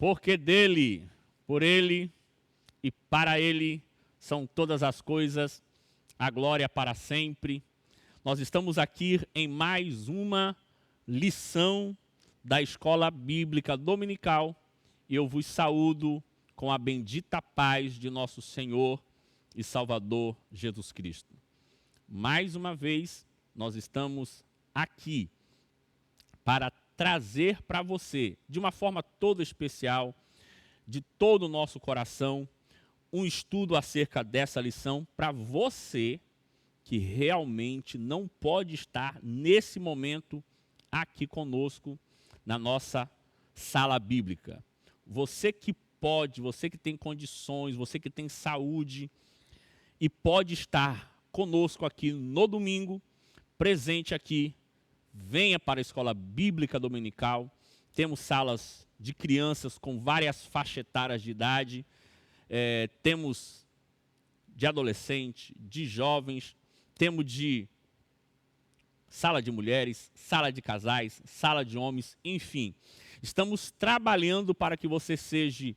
Porque dele, por ele e para ele são todas as coisas, a glória para sempre. Nós estamos aqui em mais uma lição da Escola Bíblica Dominical e eu vos saúdo com a bendita paz de nosso Senhor e Salvador Jesus Cristo. Mais uma vez, nós estamos aqui para trazer para você, de uma forma toda especial, de todo o nosso coração, um estudo acerca dessa lição para você que realmente não pode estar nesse momento aqui conosco na nossa sala bíblica. Você que pode, você que tem condições, você que tem saúde e pode estar conosco aqui no domingo, presente aqui, venha para a Escola Bíblica Dominical. Temos salas de crianças com várias faixas etárias de idade, temos de adolescente, de jovens, temos de sala de mulheres, sala de casais, sala de homens, enfim. Estamos trabalhando para que você seja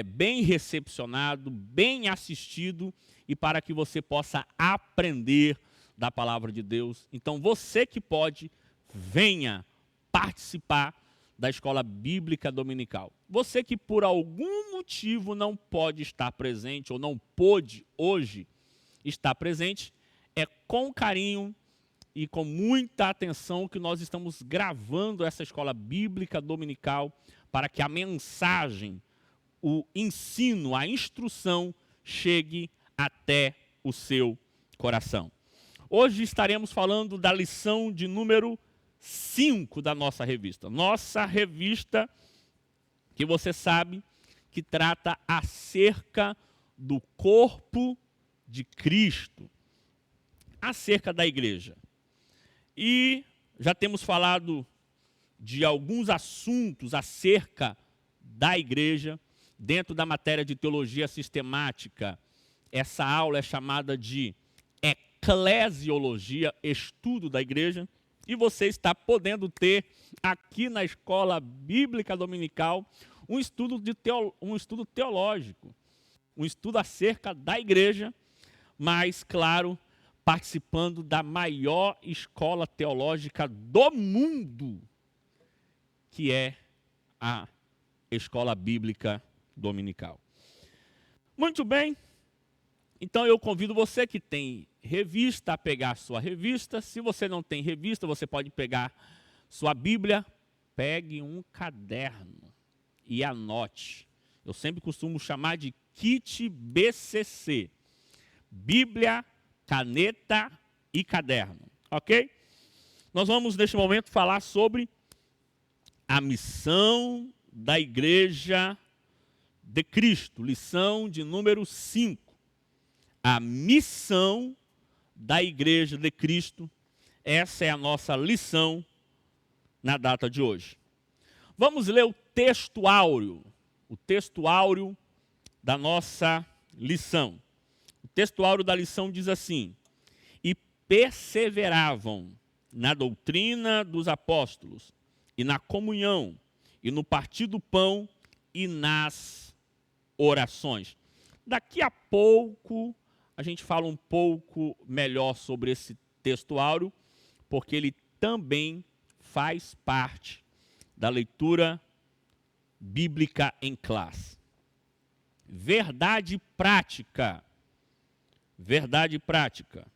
bem recepcionado, bem assistido e para que você possa aprender da palavra de Deus. Então, você que pode, venha participar da Escola Bíblica Dominical. Você que por algum motivo não pode estar presente ou não pôde hoje estar presente, é com carinho e com muita atenção que nós estamos gravando essa Escola Bíblica Dominical para que a mensagem, o ensino, a instrução chegue até o seu coração. Hoje estaremos falando da lição de número 5 da nossa revista. Nossa revista, que você sabe, que trata acerca do corpo de Cristo, acerca da igreja. E já temos falado de alguns assuntos acerca da igreja, dentro da matéria de teologia sistemática. Essa aula é chamada de eclesiologia, estudo da igreja, e você está podendo ter aqui na Escola Bíblica Dominical um estudo teológico, um estudo acerca da igreja, mas, claro, participando da maior escola teológica do mundo, que é a Escola Bíblica Dominical. Muito bem. Então eu convido você que tem revista a pegar a sua revista. Se você não tem revista, você pode pegar sua Bíblia. Pegue um caderno e anote. Eu sempre costumo chamar de kit BCC. Bíblia, caneta e caderno. Ok? Nós vamos neste momento falar sobre a missão da Igreja de Cristo. Lição de número 5. A missão da Igreja de Cristo. Essa é a nossa lição na data de hoje. Vamos ler o texto áureo da nossa lição. O texto áureo da lição diz assim: e perseveravam na doutrina dos apóstolos, e na comunhão, e no partir do pão, e nas orações. Daqui a pouco a gente fala um pouco melhor sobre esse texto áureo, porque ele também faz parte da leitura bíblica em classe. Verdade prática. Verdade prática.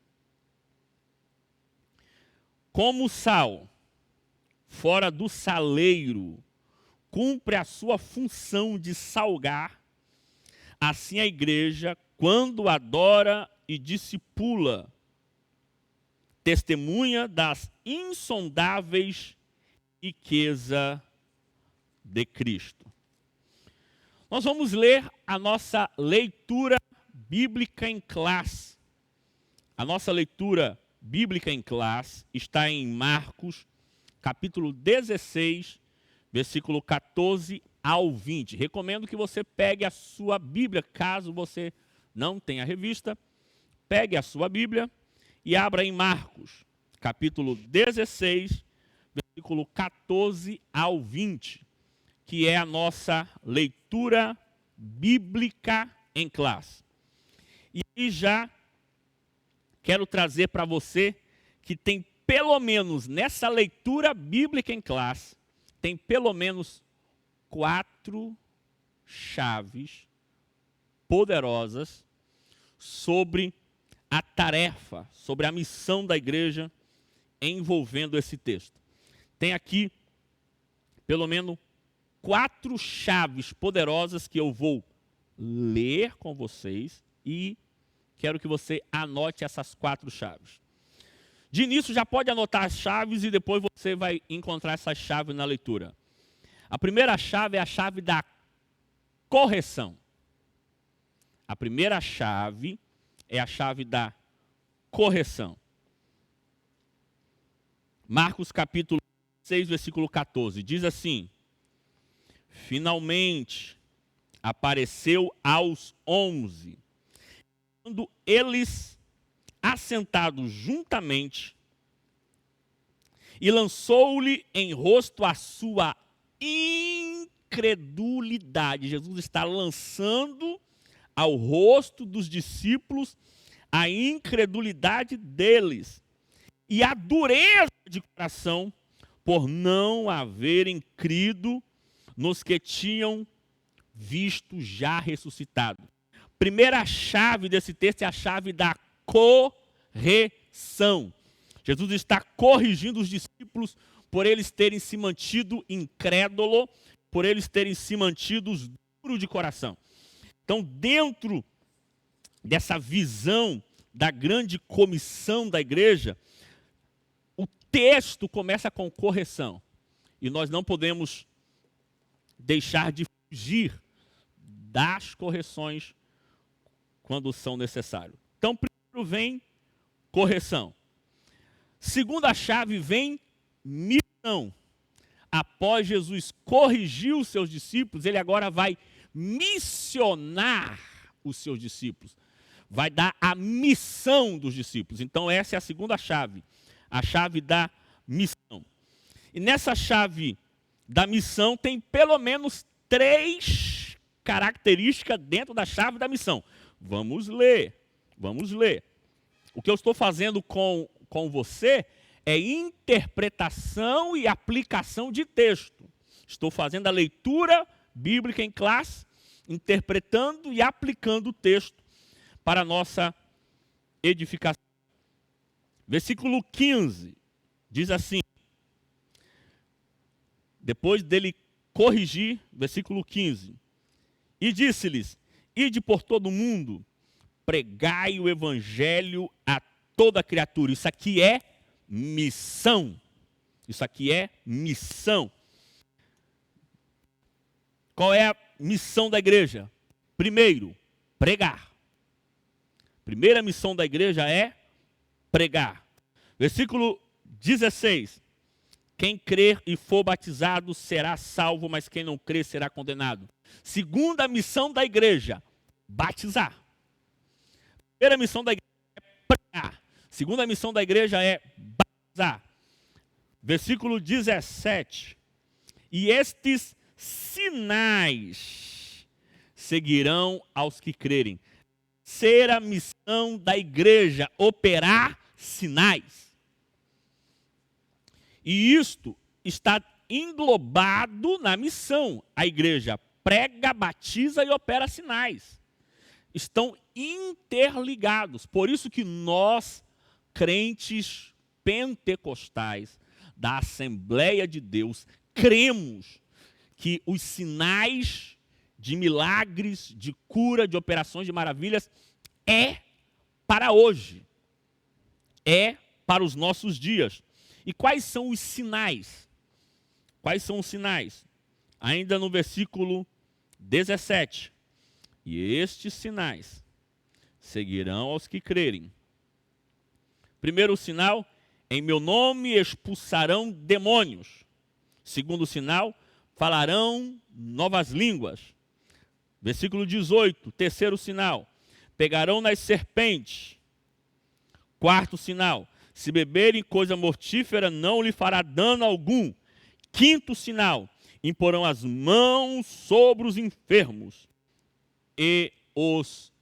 Como o sal, fora do saleiro, cumpre a sua função de salgar, assim a igreja, quando adora e discipula, testemunha das insondáveis riquezas de Cristo. Nós vamos ler a nossa leitura bíblica em classe. A nossa leitura bíblica em classe está em Marcos, capítulo 16, versículo 14 ao 20. Recomendo que você pegue a sua Bíblia, caso você não tenha revista, pegue a sua Bíblia e abra em Marcos, capítulo 16, versículo 14 ao 20, que é a nossa leitura bíblica em classe. E aí já quero trazer para você que tem pelo menos nessa leitura bíblica em classe, tem pelo menos 4 chaves poderosas sobre a tarefa, sobre a missão da igreja envolvendo esse texto. Tem aqui pelo menos 4 chaves poderosas que eu vou ler com vocês e quero que você anote essas 4 chaves. De início já pode anotar as chaves e depois você vai encontrar essas chaves na leitura. A primeira chave é a chave da correção. A primeira chave é a chave da correção. Marcos capítulo 6, versículo 14, diz assim: finalmente apareceu aos 11, quando eles assentados juntamente, e lançou-lhe em rosto a sua incredulidade. Jesus está lançando ao rosto dos discípulos a incredulidade deles e a dureza de coração por não haverem crido nos que tinham visto já ressuscitado. Primeira chave desse texto é a chave da correção. Jesus está corrigindo os discípulos por eles terem se mantido incrédulo, por eles terem se mantido duros de coração. Então, dentro dessa visão da grande comissão da igreja, o texto começa com correção. E nós não podemos deixar de fugir das correções quando são necessárias. Então, primeiro vem correção. Segunda chave vem missão. Após Jesus corrigir os seus discípulos, ele agora vai missionar os seus discípulos. Vai dar a missão dos discípulos. Então essa é a segunda chave. A chave da missão. E nessa chave da missão tem pelo menos 3 características dentro da chave da missão. Vamos ler. Vamos ler. O que eu estou fazendo com você é interpretação e aplicação de texto. Estou fazendo a leitura bíblica em classe, interpretando e aplicando o texto para a nossa edificação. Versículo 15 diz assim, depois dele corrigir, versículo 15, e disse-lhes: ide por todo o mundo, pregai o evangelho a toda criatura. Isso aqui é missão. Isso aqui é missão. Qual é a missão da igreja? Primeiro, pregar. Primeira missão da igreja é pregar. Versículo 16. Quem crer e for batizado será salvo, mas quem não crer será condenado. Segunda missão da igreja, batizar. Primeira missão da igreja é pregar. Segunda missão da igreja é batizar. Versículo 17. E estes sinais seguirão aos que crerem. Ser a missão da igreja, operar sinais. E isto está englobado na missão. A igreja prega, batiza e opera sinais. Estão interligados. Por isso que nós, crentes pentecostais da Assembleia de Deus, cremos que os sinais de milagres, de cura, de operações de maravilhas é para hoje. É para os nossos dias. E quais são os sinais? Quais são os sinais? Ainda no versículo 17. E estes sinais seguirão aos que crerem. Primeiro sinal, em meu nome expulsarão demônios. Segundo sinal, falarão novas línguas. Versículo 18, terceiro sinal, pegarão nas serpentes. Quarto sinal, se beberem coisa mortífera não lhe fará dano algum. Quinto sinal, imporão as mãos sobre os enfermos e os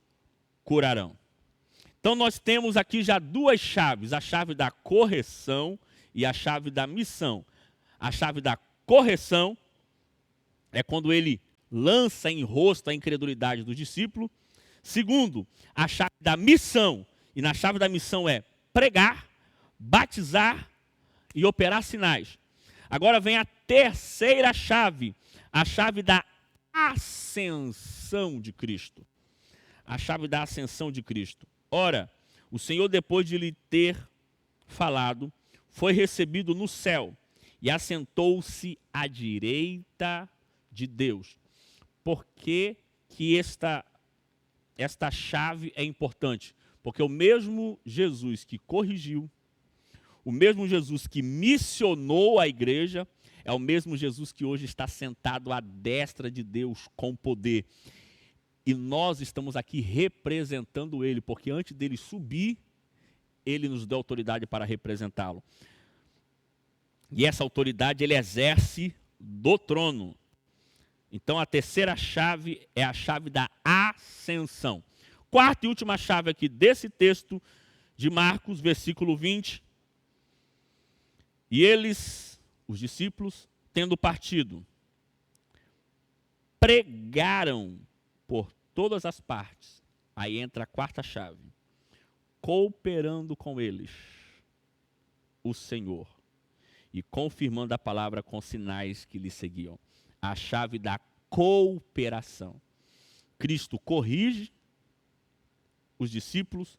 curarão. Então nós temos aqui já duas chaves, a chave da correção e a chave da missão. A chave da correção é quando ele lança em rosto a incredulidade dos discípulos. Segundo, a chave da missão, e na chave da missão é pregar, batizar e operar sinais. Agora vem a terceira chave, a chave da ascensão de Cristo. A chave da ascensão de Cristo. Ora, o Senhor, depois de lhe ter falado, foi recebido no céu e assentou-se à direita de Deus. Por que esta chave é importante? Porque o mesmo Jesus que corrigiu, o mesmo Jesus que missionou a igreja, é o mesmo Jesus que hoje está sentado à destra de Deus com poder. E nós estamos aqui representando ele, porque antes dele subir, ele nos deu autoridade para representá-lo. E essa autoridade ele exerce do trono. Então a terceira chave é a chave da ascensão. Quarta e última chave aqui desse texto de Marcos, versículo 20. E eles, os discípulos, tendo partido, pregaram por todas as partes. Aí entra a quarta chave. Cooperando com eles, o Senhor, e confirmando a palavra com sinais que lhe seguiam. A chave da cooperação. Cristo corrige os discípulos,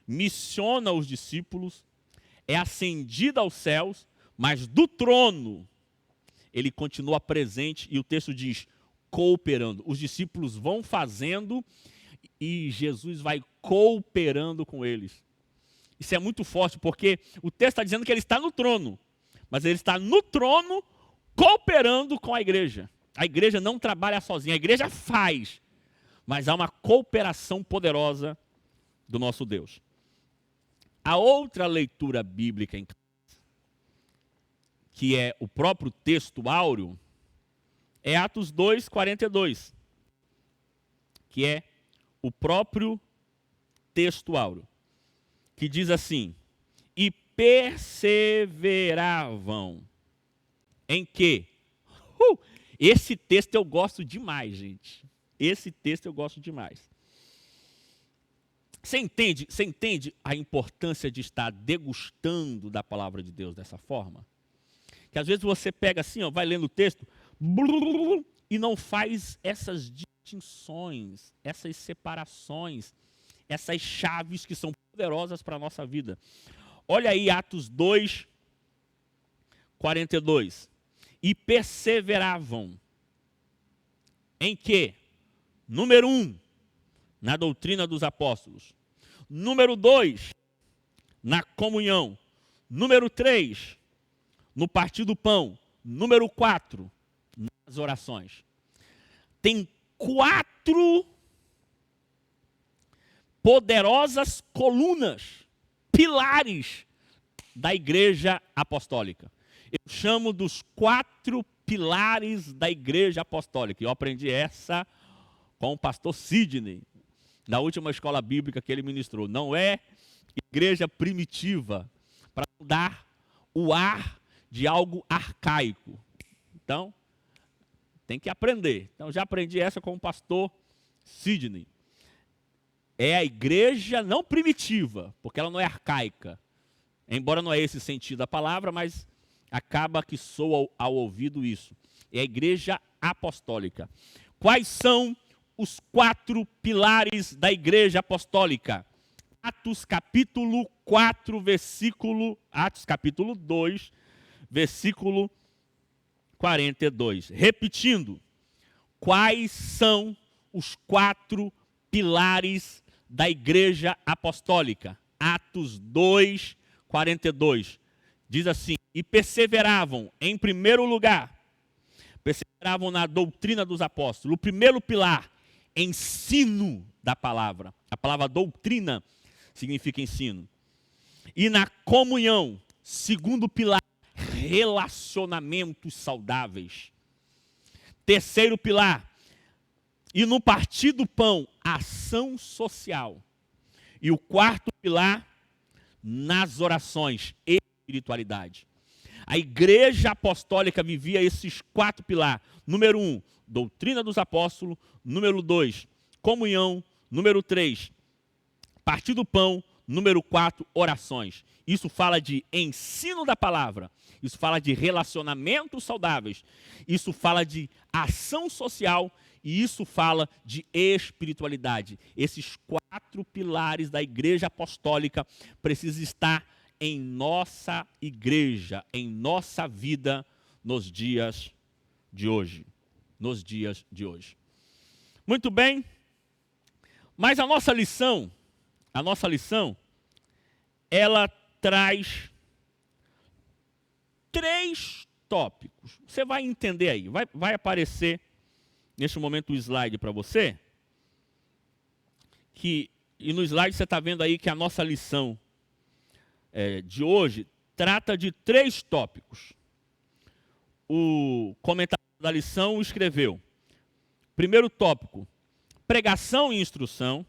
missiona os discípulos, é ascendido aos céus, mas do trono ele continua presente e o texto diz cooperando. Os discípulos vão fazendo e Jesus vai cooperando com eles. Isso é muito forte porque o texto está dizendo que ele está no trono, mas ele está no trono cooperando com a igreja. A igreja não trabalha sozinha, a igreja faz, mas há uma cooperação poderosa do nosso Deus. A outra leitura bíblica, que é o próprio texto áureo, é Atos 2, 42, que é o próprio texto áureo, que diz assim: e perseveravam em quê? Esse texto eu gosto demais, gente. Esse texto eu gosto demais. Você entende a importância de estar degustando da palavra de Deus dessa forma? Que às vezes você pega assim, ó, vai lendo o texto e não faz essas distinções, essas separações, essas chaves que são poderosas para a nossa vida. Olha aí Atos 2, 42. E perseveravam em quê? Número 1, na doutrina dos apóstolos. Número 2, na comunhão. Número 3, no partir do pão. Número 4, nas orações. Tem 4 poderosas colunas, pilares da igreja apostólica. Eu chamo dos 4 pilares da igreja apostólica. Eu aprendi essa com o pastor Sidney, na última escola bíblica que ele ministrou. Não é igreja primitiva, para dar o ar de algo arcaico. Então, tem que aprender. Então, já aprendi essa com o pastor Sidney. É a igreja não primitiva, porque ela não é arcaica. Embora não é esse sentido da palavra, mas acaba que soa ao ouvido isso. É a igreja apostólica. Quais são os 4 pilares da igreja apostólica? Atos capítulo 4, Atos capítulo 2, versículo 42. Repetindo, quais são os 4 pilares da igreja apostólica? Atos 2, 42. Diz assim: e perseveravam, em primeiro lugar, perseveravam na doutrina dos apóstolos. O primeiro pilar, ensino da palavra. A palavra doutrina significa ensino. E na comunhão, segundo pilar, relacionamentos saudáveis. Terceiro pilar. E no partir do pão, ação social. E o quarto pilar, nas orações, espiritualidade. A igreja apostólica vivia esses 4 pilares. Número 1, doutrina dos apóstolos. Número 2, comunhão. Número 3, partir do pão. Número 4, orações. Isso fala de ensino da palavra. Isso fala de relacionamentos saudáveis. Isso fala de ação social. E isso fala de espiritualidade. Esses 4 pilares da igreja apostólica precisam estar em nossa igreja, em nossa vida, nos dias de hoje. Nos dias de hoje. Muito bem. Mas a nossa lição, ela traz 3 tópicos. Você vai entender aí, vai aparecer neste momento o slide para você. E no slide você está vendo aí que a nossa lição de hoje trata de 3 tópicos. O comentário da lição escreveu: primeiro tópico, pregação e instrução.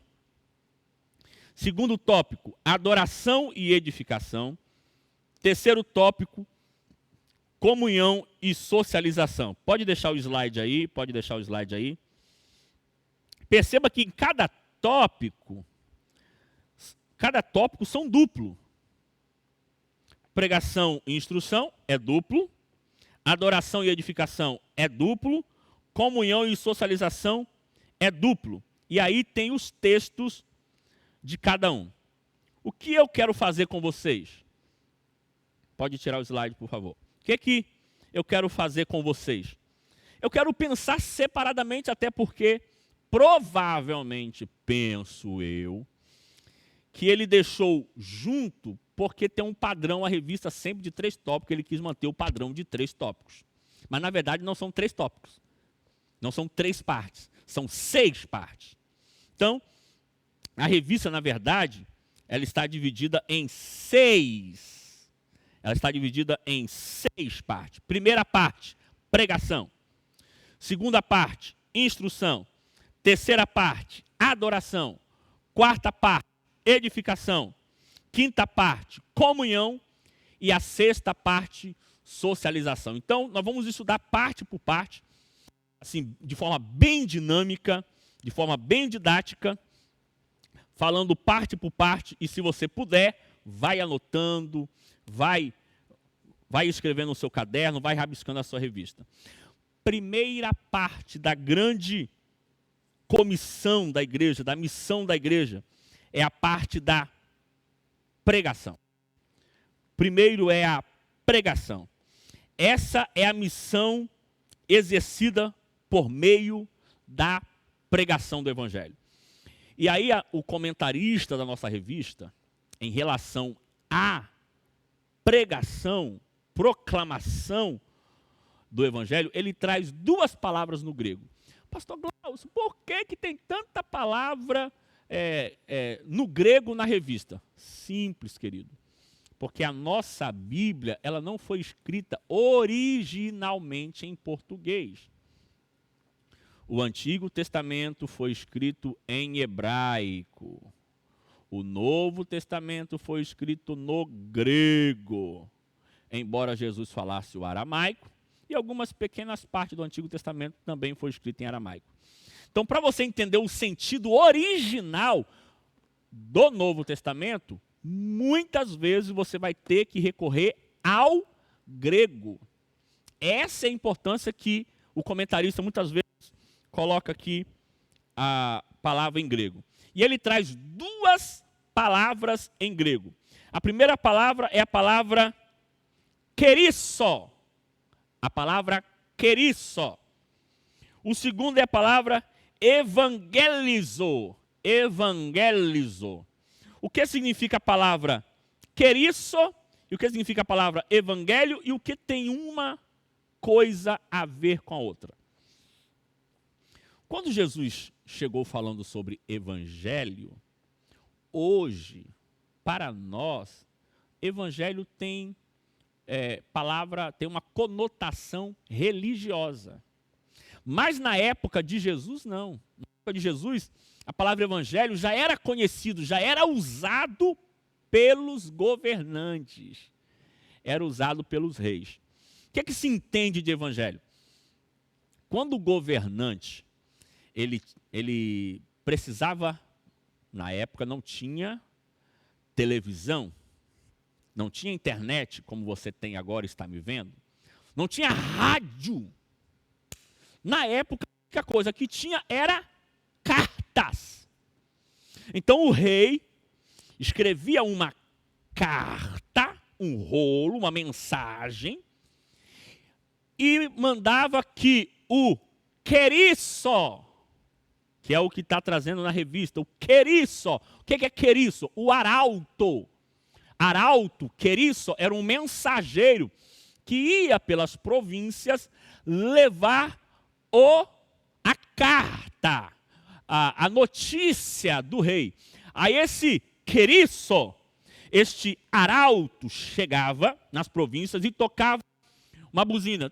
Segundo tópico, adoração e edificação. Terceiro tópico, comunhão e socialização. Pode deixar o slide aí, Perceba que em cada tópico são duplo. Pregação e instrução é duplo. Adoração e edificação é duplo. Comunhão e socialização é duplo. E aí tem os textos de cada um. O que eu quero fazer com vocês? Pode tirar o slide, por favor. O que eu quero fazer com vocês? Eu quero pensar separadamente, até porque provavelmente, penso eu, que ele deixou junto porque tem um padrão, a revista sempre de 3 tópicos, ele quis manter o padrão de 3 tópicos. Mas na verdade não são 3 tópicos. Não são 3 partes, são 6 partes. Então, a revista, na verdade, ela está dividida em 6. Ela está dividida em 6 partes. Primeira parte, pregação. Segunda parte, instrução. Terceira parte, adoração. Quarta parte, edificação. Quinta parte, comunhão. E a sexta parte, socialização. Então, nós vamos estudar parte por parte, assim, de forma bem dinâmica, de forma bem didática, falando parte por parte. E se você puder, vai anotando, vai escrevendo no seu caderno, vai rabiscando a sua revista. Primeira parte da grande comissão da igreja, da missão da igreja, é a parte da pregação. Primeiro é a pregação. Essa é a missão exercida por meio da pregação do Evangelho. E aí o comentarista da nossa revista, em relação à pregação, proclamação do Evangelho, ele traz 2 palavras no grego. Pastor Glaucio, por que tem tanta palavra no grego na revista? Simples, querido. Porque a nossa Bíblia, ela não foi escrita originalmente em português. O Antigo Testamento foi escrito em hebraico. O Novo Testamento foi escrito no grego. Embora Jesus falasse o aramaico, e algumas pequenas partes do Antigo Testamento também foi escrito em aramaico. Então, para você entender o sentido original do Novo Testamento, muitas vezes você vai ter que recorrer ao grego. Essa é a importância que o comentarista muitas vezes coloca aqui a palavra em grego. E ele traz 2 palavras em grego. A primeira palavra é a palavra kerisso. A palavra kerisso. O segundo é a palavra evangelizo. Evangelizo. O que significa a palavra kerisso e o que significa a palavra evangelho e o que tem uma coisa a ver com a outra. Quando Jesus chegou falando sobre evangelho, hoje, para nós, evangelho tem tem uma conotação religiosa. Mas na época de Jesus, não. Na época de Jesus, a palavra evangelho já era conhecido, já era usado pelos governantes. Era usado pelos reis. O que é que se entende de evangelho? Quando o governante, ele precisava, na época não tinha televisão, não tinha internet, como você tem agora e está me vendo, não tinha rádio. Na época, a única coisa que tinha era cartas. Então o rei escrevia uma carta, um rolo, uma mensagem, e mandava que o queriço, que é o que está trazendo na revista, o queriço. O que é queriço? O arauto. Arauto, queriço, era um mensageiro que ia pelas províncias levar a carta, a notícia do rei. Aí esse queriço, este arauto, chegava nas províncias e tocava uma buzina,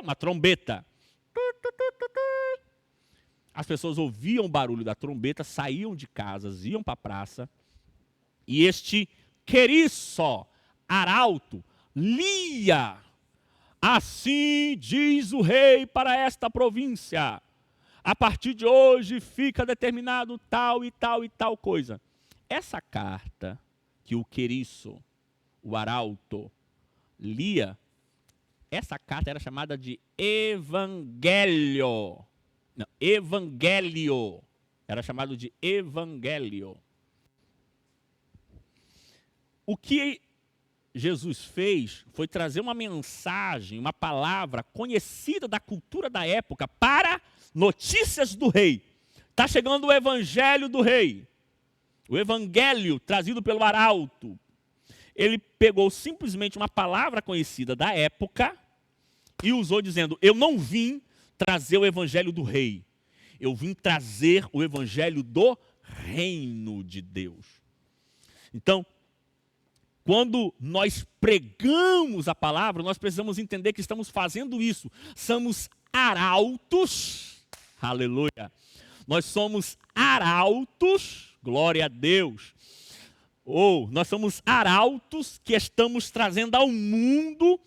uma trombeta. As pessoas ouviam o barulho da trombeta, saíam de casas, iam para a praça, e este queriço, arauto, lia: assim diz o rei para esta província, a partir de hoje fica determinado tal e tal e tal coisa. Essa carta que o queriço, o arauto, lia, essa carta era chamada de evangelho. Não, evangelho. Era chamado de evangelho. O que Jesus fez foi trazer uma mensagem, uma palavra conhecida da cultura da época para notícias do rei. Está chegando o evangelho do rei. O evangelho trazido pelo arauto. Ele pegou simplesmente uma palavra conhecida da época e usou dizendo: eu não vim trazer o evangelho do rei. Eu vim trazer o evangelho do reino de Deus. Então, quando nós pregamos a palavra, nós precisamos entender que estamos fazendo isso. Somos arautos, aleluia. Nós somos arautos, glória a Deus. Ou nós somos arautos que estamos trazendo ao mundo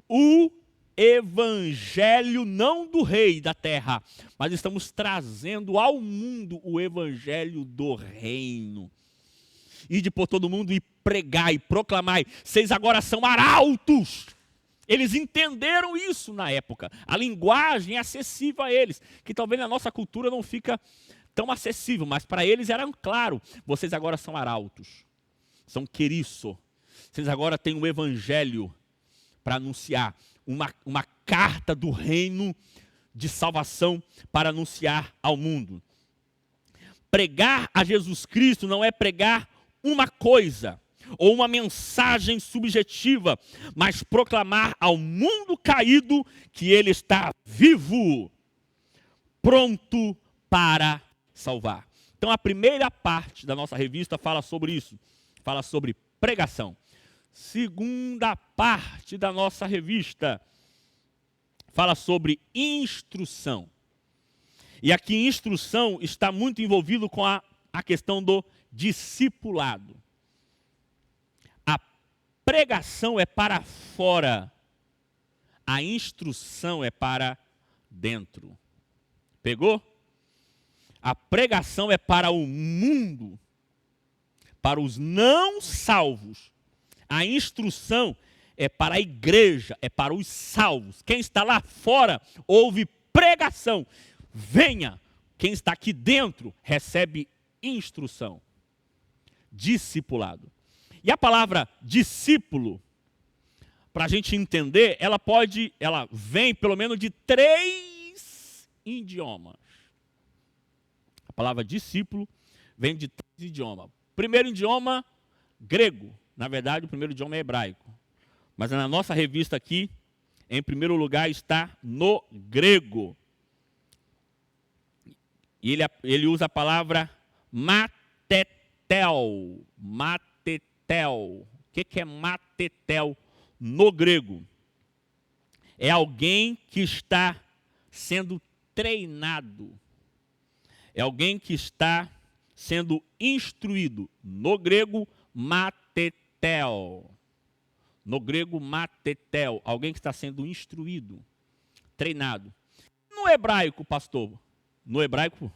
o evangelho, não do rei da terra, mas estamos trazendo ao mundo o evangelho do reino. Ide por todo mundo e pregai, proclamai, vocês agora são arautos. Eles entenderam isso na época. A linguagem é acessível a eles, que talvez na nossa cultura não fica tão acessível, mas para eles era claro: vocês agora são arautos, são queriço. Vocês agora têm um evangelho para anunciar, uma carta do reino de salvação para anunciar ao mundo. Pregar a Jesus Cristo não é pregar uma coisa ou uma mensagem subjetiva, mas proclamar ao mundo caído que ele está vivo, pronto para salvar. Então a primeira parte da nossa revista fala sobre isso, fala sobre pregação. Segunda parte da nossa revista fala sobre instrução. E aqui instrução está muito envolvido com a questão do discipulado. A pregação é para fora, a instrução é para dentro. Pegou? A pregação é para o mundo, para os não salvos. A instrução é para a igreja, é para os salvos. Quem está lá fora ouve pregação. Venha. Quem está aqui dentro recebe instrução. Discipulado. E a palavra discípulo, para a gente entender, ela vem pelo menos de 3 idiomas. A palavra discípulo vem de 3 idiomas. Primeiro idioma, grego. Na verdade, o primeiro idioma é hebraico. Mas na nossa revista aqui, em primeiro lugar, está no grego. E ele usa a palavra matetel. Matetel. O que é matetel no grego? É alguém que está sendo treinado. É alguém que está sendo instruído. No grego, matetel. No grego, matetel. Alguém que está sendo instruído, treinado. No hebraico, pastor, no hebraico,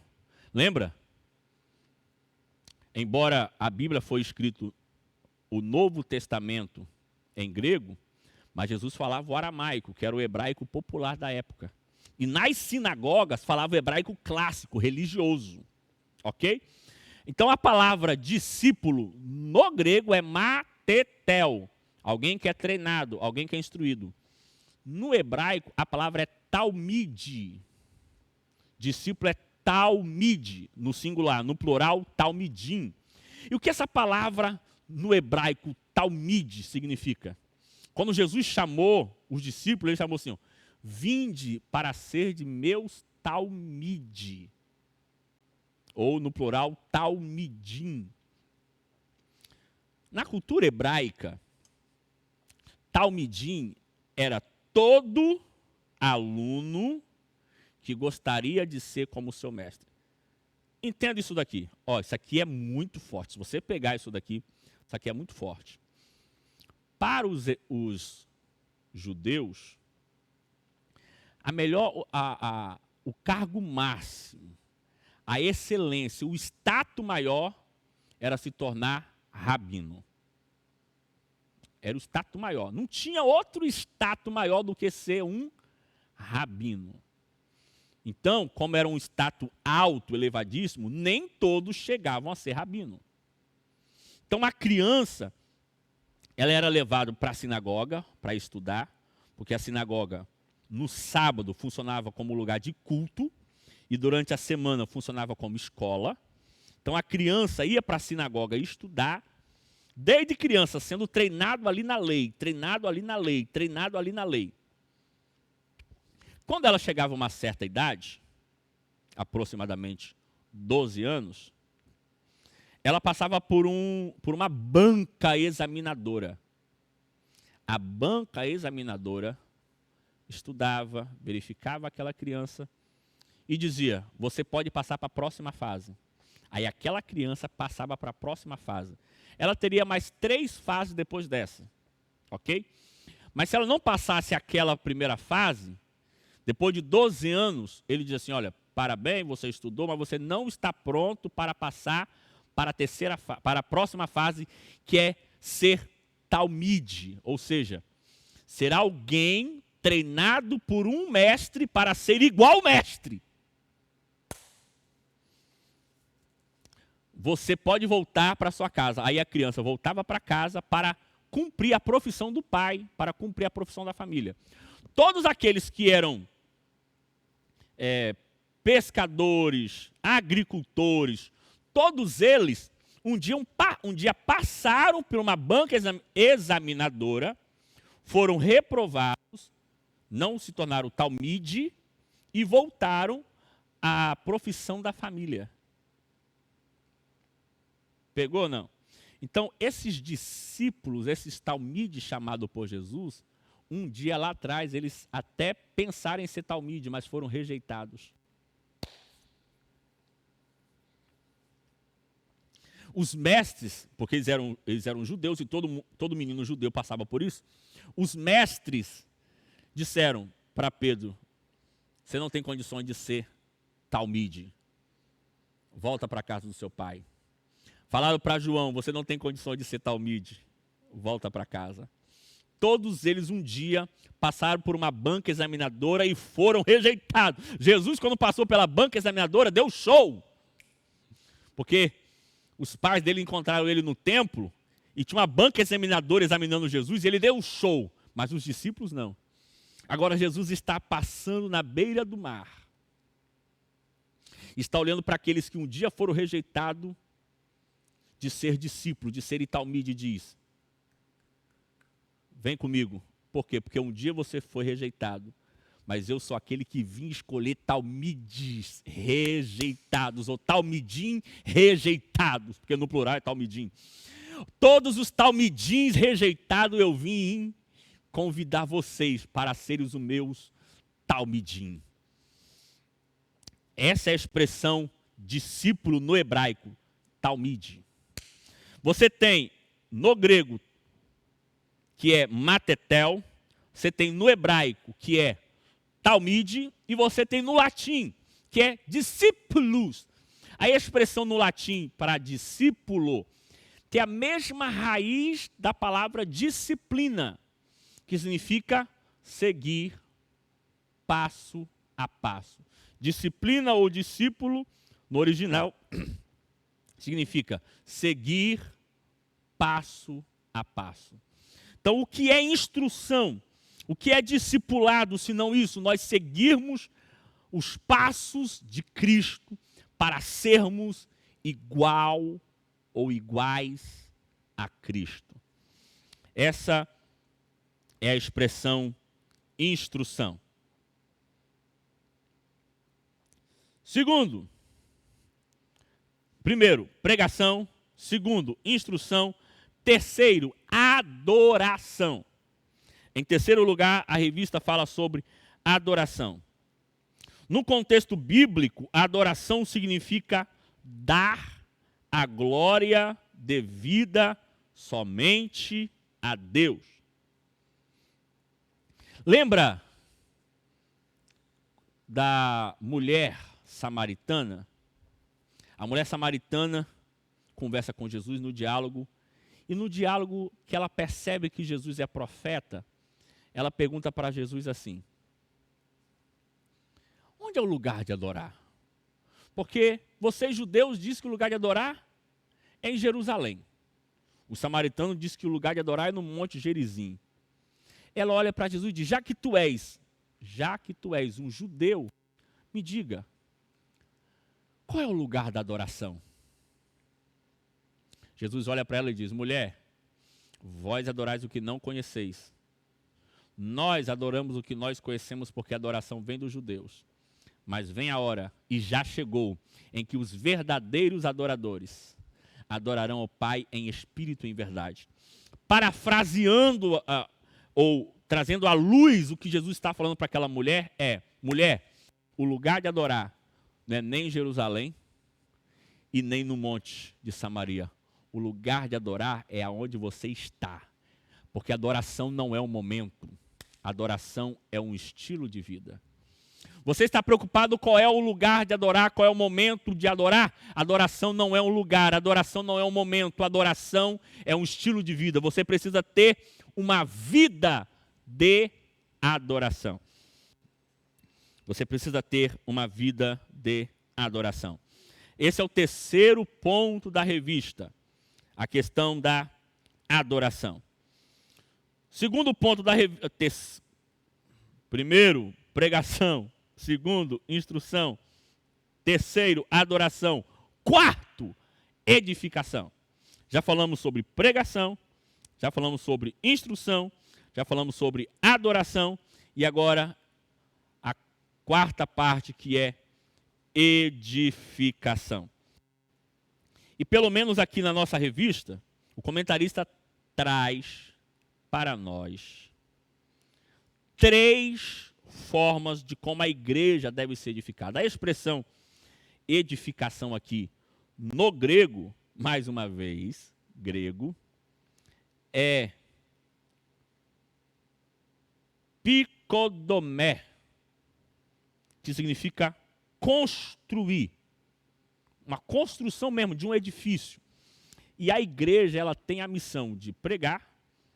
lembra? Embora a Bíblia foi escrito o Novo Testamento em grego, mas Jesus falava o aramaico, que era o hebraico popular da época. E nas sinagogas falava o hebraico clássico, religioso. Ok? Então a palavra discípulo no grego é matetel. Alguém que é treinado, alguém que é instruído. No hebraico, a palavra é talmide. Discípulo é talmide, no singular. No plural, talmidim. E o que essa palavra no hebraico, talmide, significa? Quando Jesus chamou os discípulos, ele chamou assim, ó, vinde para ser de meus talmide. Ou no plural, talmidim. Na cultura hebraica, talmidim era todo aluno que gostaria de ser como seu mestre. Entenda isso daqui. Ó, isso aqui é muito forte. Se você pegar isso daqui, isso aqui é muito forte. Para os judeus, o cargo máximo, a excelência, o status maior era se tornar rabino. Era o status maior. Não tinha outro status maior do que ser um rabino. Então, como era um status alto, elevadíssimo, nem todos chegavam a ser rabino. Então, a criança, ela era levada para a sinagoga para estudar, porque a sinagoga, no sábado, funcionava como lugar de culto, e durante a semana funcionava como escola. Então, a criança ia para a sinagoga estudar, desde criança, sendo treinado ali na lei, treinado ali na lei, treinado ali na lei. Quando ela chegava a uma certa idade, aproximadamente 12 anos, ela passava por uma banca examinadora. A banca examinadora estudava, verificava aquela criança e dizia, você pode passar para a próxima fase. Aí aquela criança passava para a próxima fase. Ela teria mais 3 fases depois dessa, ok? Mas se ela não passasse aquela primeira fase, depois de 12 anos, ele dizia assim, olha, parabéns, você estudou, mas você não está pronto para passar para a próxima fase, que é ser talmide, ou seja, ser alguém treinado por um mestre para ser igual ao mestre. Você pode voltar para sua casa. Aí a criança voltava para casa para cumprir a profissão do pai, para cumprir a profissão da família. Todos aqueles que eram pescadores, agricultores, todos eles um dia passaram por uma banca examinadora, foram reprovados, não se tornaram talmide e voltaram à profissão da família. Pegou ou não? Então, esses discípulos, esses talmides chamados por Jesus, um dia lá atrás, eles até pensaram em ser talmide, mas foram rejeitados. Os mestres, porque eles eram judeus e todo menino judeu passava por isso, os mestres disseram para Pedro, você não tem condições de ser talmide, volta para a casa do seu pai. Falaram para João, você não tem condições de ser talmide, volta para casa. Todos eles um dia passaram por uma banca examinadora e foram rejeitados. Jesus, quando passou pela banca examinadora, deu show. Porque os pais dele encontraram ele no templo e tinha uma banca examinadora examinando Jesus e ele deu show. Mas os discípulos não. Agora Jesus está passando na beira do mar. Está olhando para aqueles que um dia foram rejeitados de ser discípulo, de ser talmide, e diz, vem comigo. Por quê? Porque um dia você foi rejeitado, mas eu sou aquele que vim escolher talmides rejeitados, ou talmidim rejeitados, porque no plural é talmidim. Todos os talmidins rejeitados eu vim convidar vocês para serem os meus talmidim. Essa é a expressão discípulo no hebraico, talmide. Você tem no grego, que é matetel, você tem no hebraico, que é talmide, e você tem no latim, que é discípulos. A expressão no latim para discípulo tem a mesma raiz da palavra disciplina, que significa seguir passo a passo. Disciplina ou discípulo, no original, significa seguir passo a passo. Então, o que é instrução? O que é discipulado, se não isso? Nós seguirmos os passos de Cristo para sermos igual ou iguais a Cristo. Essa é a expressão instrução. Primeiro, pregação. Segundo, instrução. Terceiro, adoração. Em terceiro lugar, a revista fala sobre adoração. No contexto bíblico, a adoração significa dar a glória devida somente a Deus. Lembra da mulher samaritana? A mulher samaritana conversa com Jesus no diálogo, e no diálogo que ela percebe que Jesus é profeta, ela pergunta para Jesus assim: onde é o lugar de adorar? Porque vocês judeus dizem que o lugar de adorar é em Jerusalém. O samaritano diz que o lugar de adorar é no Monte Gerizim. Ela olha para Jesus e diz: já que tu és um judeu, me diga, qual é o lugar da adoração? Jesus olha para ela e diz: mulher, vós adorais o que não conheceis. Nós adoramos o que nós conhecemos, porque a adoração vem dos judeus. Mas vem a hora, e já chegou, em que os verdadeiros adoradores adorarão ao Pai em espírito e em verdade. Parafraseando ou trazendo à luz o que Jesus está falando para aquela mulher é: mulher, o lugar de adorar não é nem em Jerusalém e nem no monte de Samaria. O lugar de adorar é aonde você está. Porque adoração não é um momento. Adoração é um estilo de vida. Você está preocupado qual é o lugar de adorar, qual é o momento de adorar? Adoração não é um lugar, adoração não é um momento, adoração é um estilo de vida. Você precisa ter uma vida de adoração. Você precisa ter uma vida de adoração. Esse é o terceiro ponto da revista, a questão da adoração. Segundo ponto da revista, primeiro, pregação. Segundo, instrução. Terceiro, adoração. Quarto, edificação. Já falamos sobre pregação, já falamos sobre instrução, já falamos sobre adoração, e agora a quarta parte, que é edificação. E pelo menos aqui na nossa revista, o comentarista traz para nós 3 formas de como a igreja deve ser edificada. A expressão edificação aqui, no grego, mais uma vez, grego, é pikodomé, que significa construir. Uma construção mesmo de um edifício. E a igreja, ela tem a missão de pregar,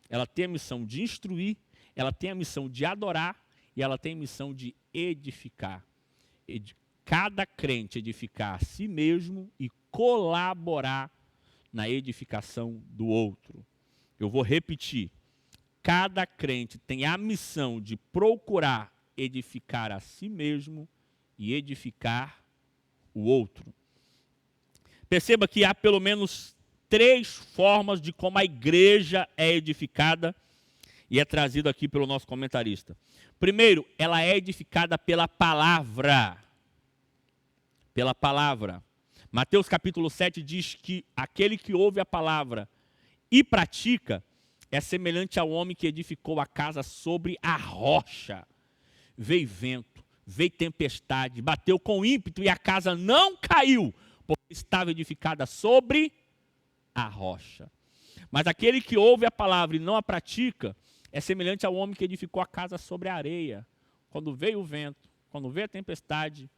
ela tem a missão de instruir, ela tem a missão de adorar e ela tem a missão de edificar. Cada crente edificar a si mesmo e colaborar na edificação do outro. Eu vou repetir. Cada crente tem a missão de procurar edificar a si mesmo e edificar o outro. Perceba que há pelo menos 3 formas de como a igreja é edificada e é trazido aqui pelo nosso comentarista. Primeiro, ela é edificada pela palavra. Pela palavra. Mateus capítulo 7 diz que aquele que ouve a palavra e pratica é semelhante ao homem que edificou a casa sobre a rocha. Veio vento, veio tempestade, bateu com ímpeto e a casa não caiu, porque estava edificada sobre a rocha. Mas aquele que ouve a palavra e não a pratica é semelhante ao homem que edificou a casa sobre a areia. Quando veio o vento, quando veio a tempestade,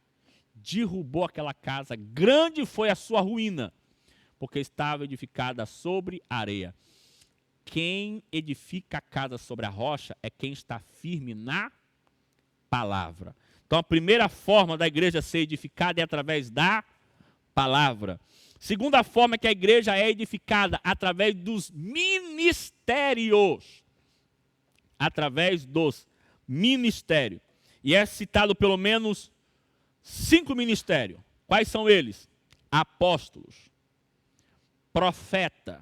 derrubou aquela casa, grande foi a sua ruína, porque estava edificada sobre a areia. Quem edifica a casa sobre a rocha é quem está firme na palavra. Então a primeira forma da igreja ser edificada é através da palavra. Segunda forma é que a igreja é edificada através dos ministérios. Através dos ministérios. E é citado pelo menos 5 ministérios. Quais são eles? Apóstolos, profetas,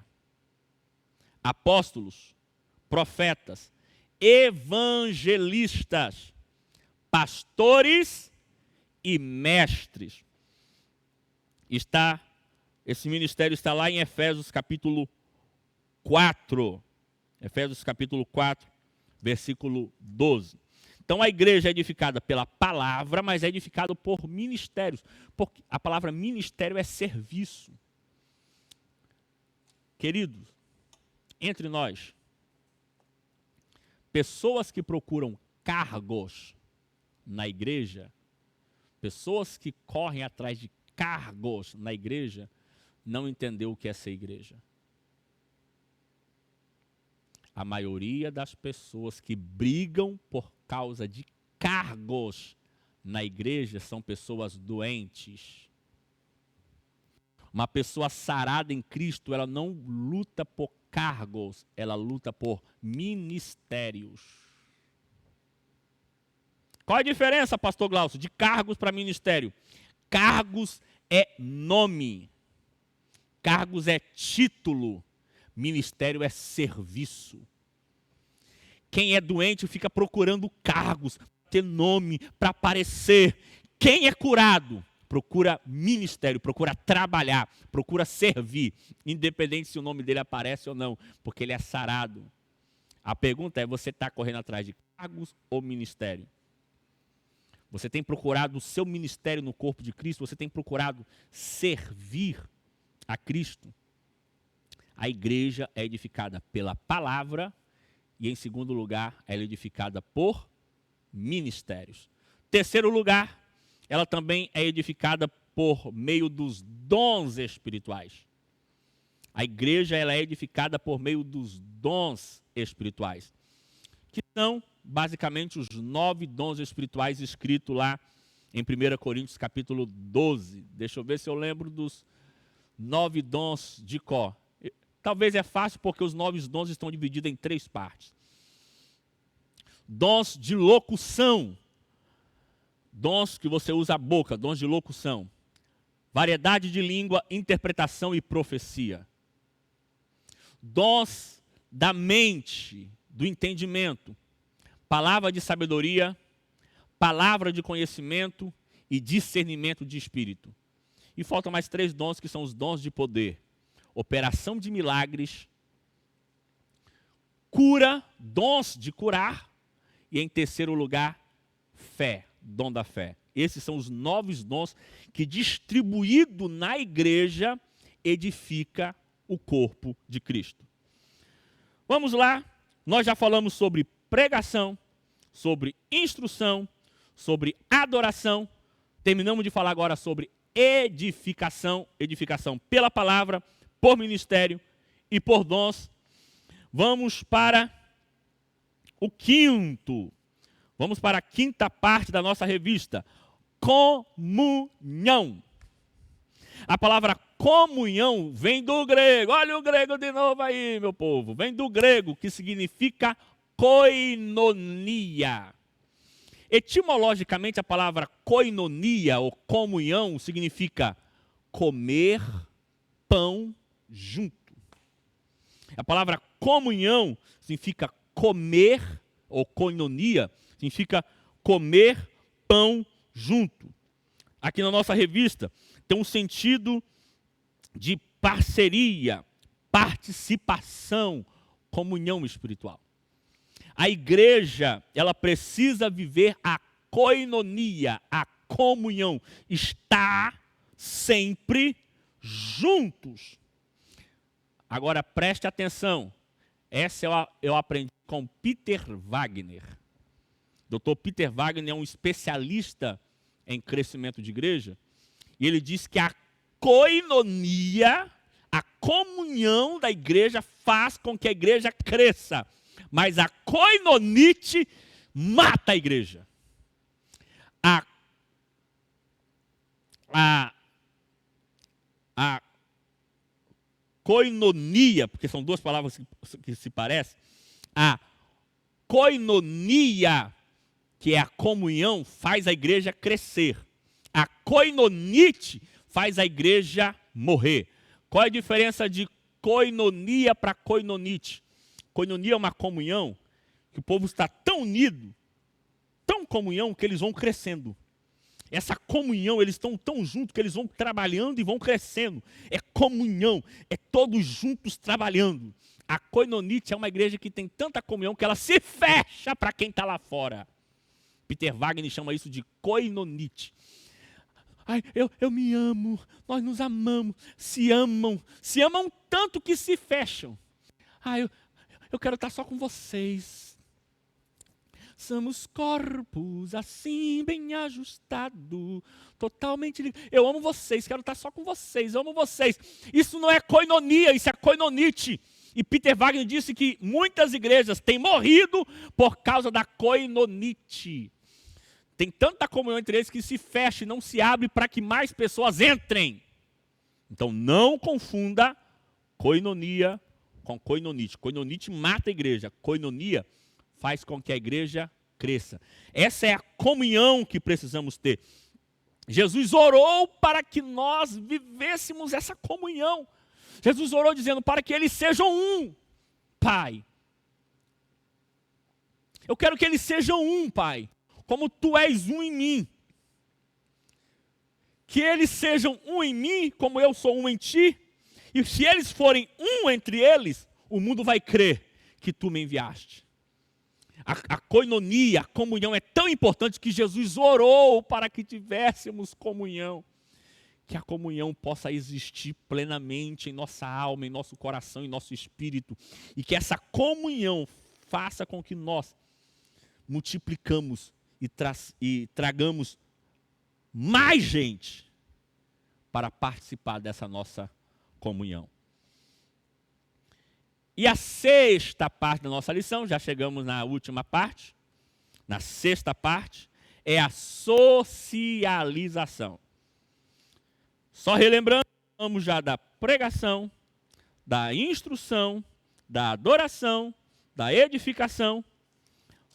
evangelistas, pastores e mestres. Esse ministério está lá em Efésios capítulo 4. Efésios capítulo 4, versículo 12. Então a igreja é edificada pela palavra, mas é edificada por ministérios. Porque a palavra ministério é serviço. Queridos, entre nós, pessoas que procuram cargos na igreja, pessoas que correm atrás de cargos na igreja, não entendeu o que é ser igreja. A maioria das pessoas que brigam por causa de cargos na igreja são pessoas doentes. Uma pessoa sarada em Cristo, ela não luta por cargos, ela luta por ministérios. Qual a diferença, pastor Glaucio, de cargos para ministério? Cargos é nome, cargos é título, ministério é serviço. Quem é doente fica procurando cargos, para ter nome, para aparecer. Quem é curado procura ministério, procura trabalhar, procura servir, independente se o nome dele aparece ou não, porque ele é sarado. A pergunta é, você está correndo atrás de cargos ou ministério? Você tem procurado o seu ministério no corpo de Cristo? Você tem procurado servir a Cristo? A igreja é edificada pela palavra e, em segundo lugar, ela é edificada por ministérios. Terceiro lugar, ela também é edificada por meio dos dons espirituais. A igreja ela é edificada por meio dos dons espirituais, que são basicamente os 9 dons espirituais escritos lá em 1 Coríntios capítulo 12. Deixa eu ver se eu lembro dos 9 dons de cor. Talvez é fácil porque os 9 dons estão divididos em 3 partes. Dons de locução. Dons que você usa a boca, dons de locução. Variedade de língua, interpretação e profecia. Dons da mente, do entendimento. Palavra de sabedoria, palavra de conhecimento e discernimento de espírito. E faltam mais 3 dons que são os dons de poder. Operação de milagres, cura, dons de curar e, em terceiro lugar, fé, dom da fé. Esses são os 9 dons que, distribuído na igreja, edifica o corpo de Cristo. Vamos lá, nós já falamos sobre pregação, sobre instrução, sobre adoração. Terminamos de falar agora sobre edificação pela palavra, por ministério e por dons. Vamos para o quinto. Vamos para a quinta parte da nossa revista. Comunhão. A palavra comunhão vem do grego. Olha o grego de novo aí, meu povo. Vem do grego, que significa koinonia. Etimologicamente, a palavra koinonia, ou comunhão, significa comer pão junto. A palavra comunhão significa comer, ou koinonia, significa comer pão junto. Aqui na nossa revista tem um sentido de parceria, participação, comunhão espiritual. A igreja, ela precisa viver a koinonia, a comunhão, está sempre juntos. Agora preste atenção, essa eu aprendi com Peter Wagner. Dr. Peter Wagner é um especialista em crescimento de igreja, e ele diz que a koinonia, a comunhão da igreja faz com que a igreja cresça, mas a koinonite mata a igreja. A koinonia, porque são duas palavras que se parecem, a koinonia, que é a comunhão, faz a igreja crescer. A koinonite faz a igreja morrer. Qual é a diferença de koinonia para koinonite? Koinonia é uma comunhão que o povo está tão unido, tão comunhão, que eles vão crescendo. Essa comunhão, eles estão tão juntos que eles vão trabalhando e vão crescendo. É comunhão, é todos juntos trabalhando. A koinonite é uma igreja que tem tanta comunhão que ela se fecha para quem está lá fora. Peter Wagner chama isso de koinonite. Ai, eu me amo, nós nos amamos, se amam tanto que se fecham. Ai, eu quero estar só com vocês. Somos corpos assim, bem ajustados, totalmente ligados. Eu amo vocês, quero estar só com vocês, eu amo vocês. Isso não é koinonia, isso é koinonite. E Peter Wagner disse que muitas igrejas têm morrido por causa da koinonite. Tem tanta comunhão entre eles que se fecha e não se abre para que mais pessoas entrem. Então não confunda koinonia com koinonite. Koinonite mata a igreja, koinonia faz com que a igreja cresça. Essa é a comunhão que precisamos ter. Jesus orou para que nós vivêssemos essa comunhão. Jesus orou dizendo para que eles sejam um, Pai. Eu quero que eles sejam um, Pai, como Tu és um em mim. Que eles sejam um em mim, como eu sou um em Ti. E se eles forem um entre eles, o mundo vai crer que Tu me enviaste. A koinonia, a comunhão é tão importante que Jesus orou para que tivéssemos comunhão. Que a comunhão possa existir plenamente em nossa alma, em nosso coração, em nosso espírito. E que essa comunhão faça com que nós multiplicamos e tragamos mais gente para participar dessa nossa comunhão. E a sexta parte da nossa lição, já chegamos na última parte, na sexta parte, é a socialização. Só relembrando, falamos já da pregação, da instrução, da adoração, da edificação,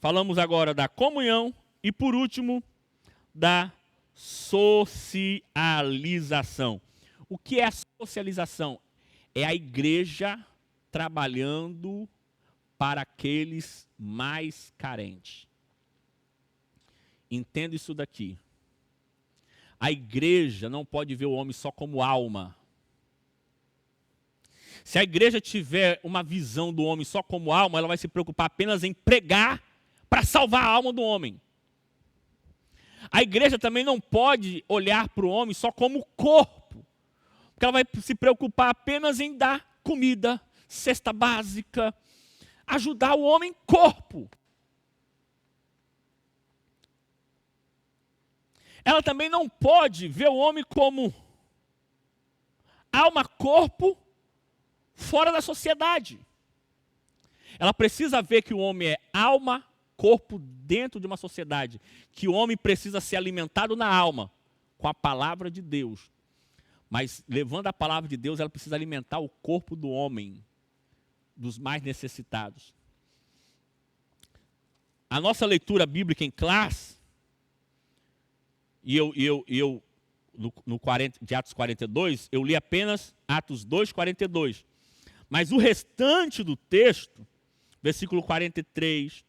falamos agora da comunhão e, por último, da socialização. O que é a socialização? É a igreja trabalhando para aqueles mais carentes. Entenda isso daqui. A igreja não pode ver o homem só como alma. Se a igreja tiver uma visão do homem só como alma, ela vai se preocupar apenas em pregar para salvar a alma do homem. A igreja também não pode olhar para o homem só como corpo, porque ela vai se preocupar apenas em dar comida, cesta básica, ajudar o homem corpo. Ela também não pode ver o homem como alma, corpo, fora da sociedade. Ela precisa ver que o homem é alma, corpo dentro de uma sociedade. Que o homem precisa ser alimentado na alma, com a palavra de Deus. Mas levando a palavra de Deus, ela precisa alimentar o corpo do homem, dos mais necessitados. A nossa leitura bíblica em classe, de Atos 42, eu li apenas Atos 2, 42. Mas o restante do texto, versículo 43,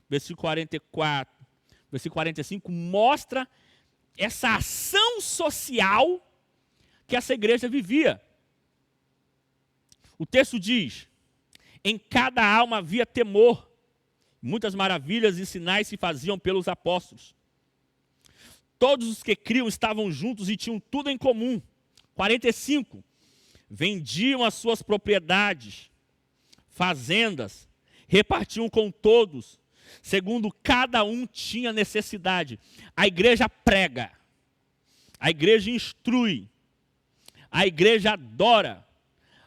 versículo 44, versículo 45, mostra essa ação social que essa igreja vivia. O texto diz: em cada alma havia temor, muitas maravilhas e sinais se faziam pelos apóstolos. Todos os que criam estavam juntos e tinham tudo em comum. 45. Vendiam as suas propriedades, fazendas, repartiam com todos, segundo cada um tinha necessidade. A igreja prega, a igreja instrui, a igreja adora,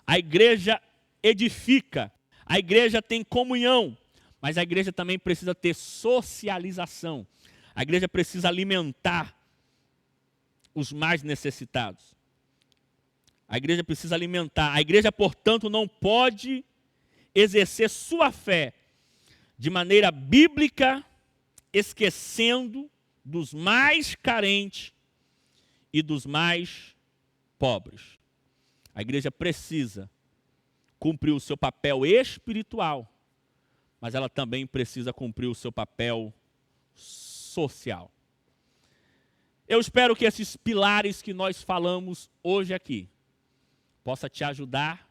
a igreja edifica, a igreja tem comunhão, mas a igreja também precisa ter socialização. A igreja precisa alimentar os mais necessitados. A igreja precisa alimentar. A igreja, portanto, não pode exercer sua fé de maneira bíblica, esquecendo dos mais carentes e dos mais pobres. A igreja precisa cumprir o seu papel espiritual, mas ela também precisa cumprir o seu papel social. Eu espero que esses pilares que nós falamos hoje aqui possa te ajudar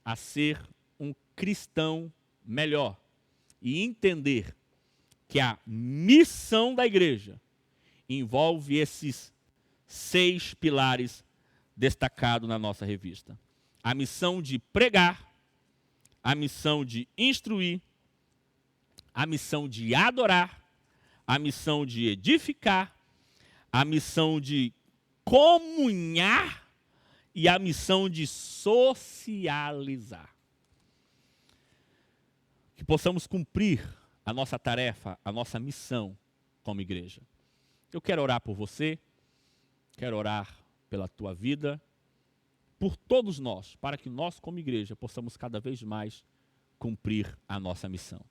a ser um cristão melhor e entender que a missão da igreja envolve esses 6 pilares destacados na nossa revista. A missão de pregar, a missão de instruir, a missão de adorar, a missão de edificar, a missão de comunhar e a missão de socializar. Que possamos cumprir a nossa tarefa, a nossa missão como igreja. Eu quero orar por você, quero orar pela tua vida, por todos nós, para que nós como igreja possamos cada vez mais cumprir a nossa missão.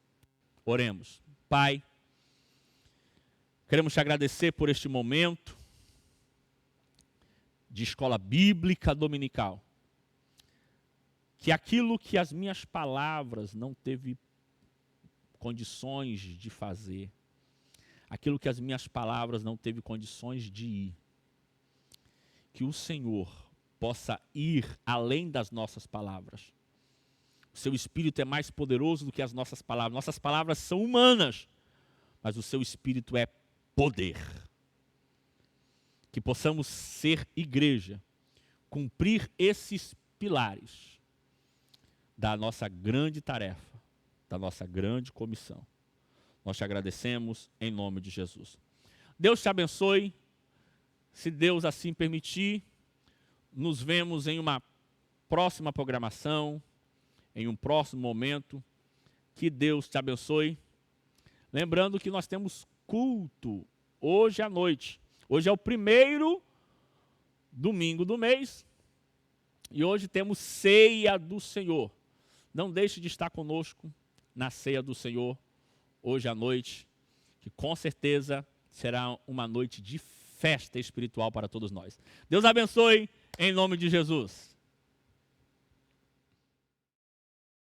Oremos. Pai, queremos te agradecer por este momento de escola bíblica dominical. Que aquilo que as minhas palavras não teve condições de fazer, aquilo que as minhas palavras não teve condições de ir, que o Senhor possa ir além das nossas palavras. O seu Espírito é mais poderoso do que as nossas palavras. Nossas palavras são humanas, mas o seu Espírito é poder. Que possamos ser igreja, cumprir esses pilares da nossa grande tarefa, da nossa grande comissão. Nós te agradecemos em nome de Jesus. Deus te abençoe. Se Deus assim permitir, nos vemos em uma próxima programação, em um próximo momento. Que Deus te abençoe. Lembrando que nós temos culto hoje à noite. Hoje é o primeiro domingo do mês e hoje temos ceia do Senhor. Não deixe de estar conosco na ceia do Senhor hoje à noite, que com certeza será uma noite de festa espiritual para todos nós. Deus abençoe em nome de Jesus.